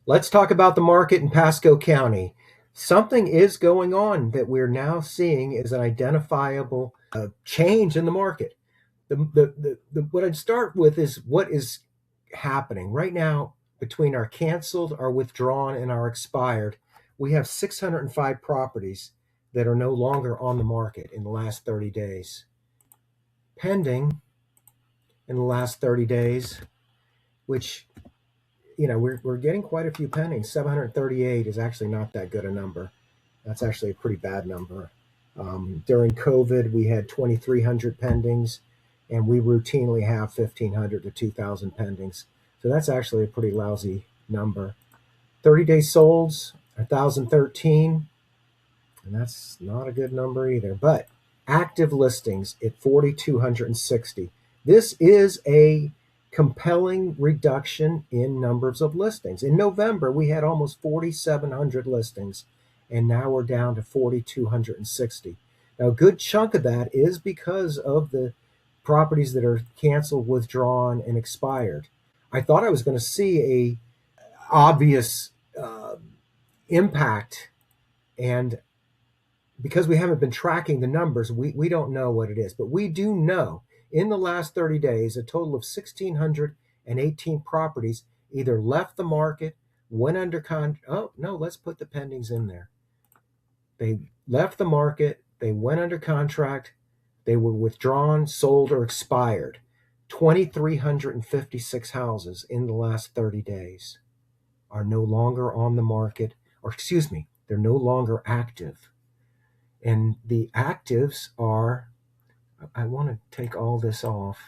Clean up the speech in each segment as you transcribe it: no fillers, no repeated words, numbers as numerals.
Let's talk about the market in Pasco County. Something is going on that we're now seeing is an identifiable change in the market. What I'd start with is what is happening right now between our canceled, our withdrawn, and our expired. We have 605 properties that are no longer on the market in the last 30 days. Pending in the last 30 days, which we're getting quite a few pendings. 738 is actually not that good a number. That's actually a pretty bad number. During COVID, we had 2,300 pendings, and we routinely have 1,500 to 2,000 pendings. So that's actually a pretty lousy number. 30-day solds, 1,013, and that's not a good number either. But active listings at 4,260. This is a compelling reduction in numbers of listings. In November, we had almost 4,700 listings, and now we're down to 4,260. Now, a good chunk of that is because of the properties that are canceled, withdrawn, and expired. I thought I was going to see a obvious impact, and because we haven't been tracking the numbers, we don't know what it is. But we do know in the last 30 days, a total of 1,618 properties either left the market, went under contract. Oh, no, let's put the pendings in there. They left the market, they went under contract, they were withdrawn, sold, or expired. 2,356 houses in the last 30 days are no longer on the market, or excuse me, they're no longer active. And the actives are, I want to take all this off.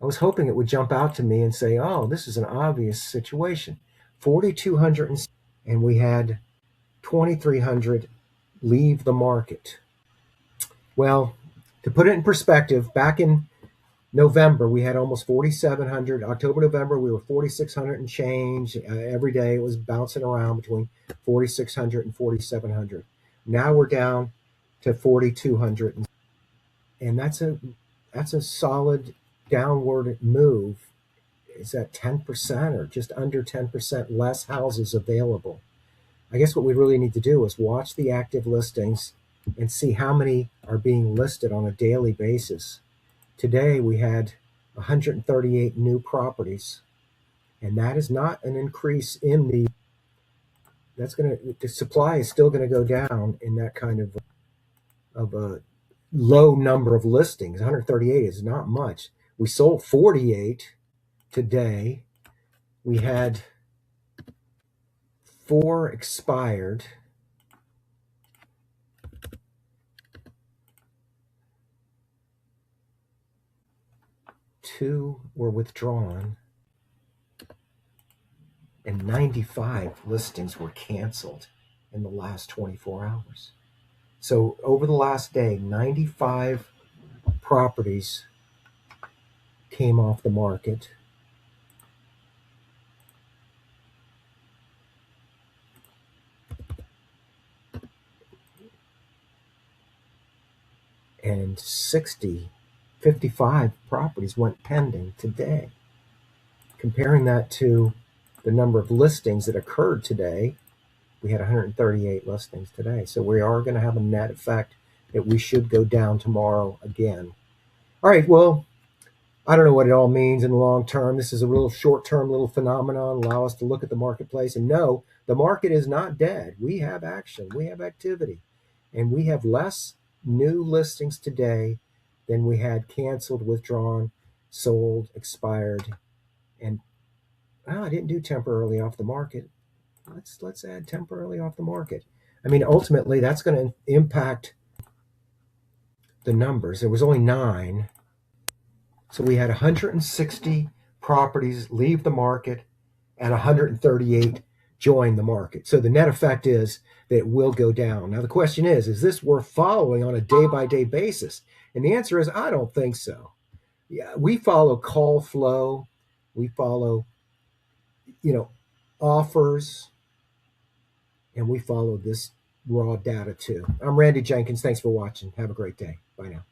I was hoping it would jump out to me and say, oh, this is an obvious situation. 4,200, and we had 2,300 leave the market. Well, to put it in perspective, back in November, we had almost 4,700. October, November, we were 4,600 and change. Every day it was bouncing around between 4,600 and 4,700. Now we're down to 4,200. And that's a solid downward move. Is that 10% or just under 10% less houses available? I guess what we really need to do is watch the active listings and see how many are being listed on a daily basis. Today we had 138 new properties, and that is not an increase in the supply is still going to go down in that kind of a low number of listings. 138 is not much. We sold 48 today. We had 4 expired. 2 were withdrawn. And 95 listings were canceled in the last 24 hours. So over the last day, 95 properties came off the market. And 55 properties went pending today. Comparing that to the number of listings that occurred today, we had 138 listings today. So we are going to have a net effect that we should go down tomorrow again. All right, well, I don't know what it all means in the long term. This is a real short-term little phenomenon. Allow us to look at the marketplace and know the market is not dead. We have action, we have activity, and we have less new listings today than we had canceled, withdrawn, sold, expired, and I didn't do temporarily off the market. Let's add temporarily off the market. I mean, ultimately, that's going to impact the numbers. There was only 9. So we had 160 properties leave the market and 138 join the market. So the net effect is that it will go down. Now the question is this worth following on a day-by-day basis? And the answer is I don't think so. Yeah, we follow call flow. We follow, offers, and we follow this raw data too. I'm Randy Jenkins. Thanks for watching. Have a great day. Bye now.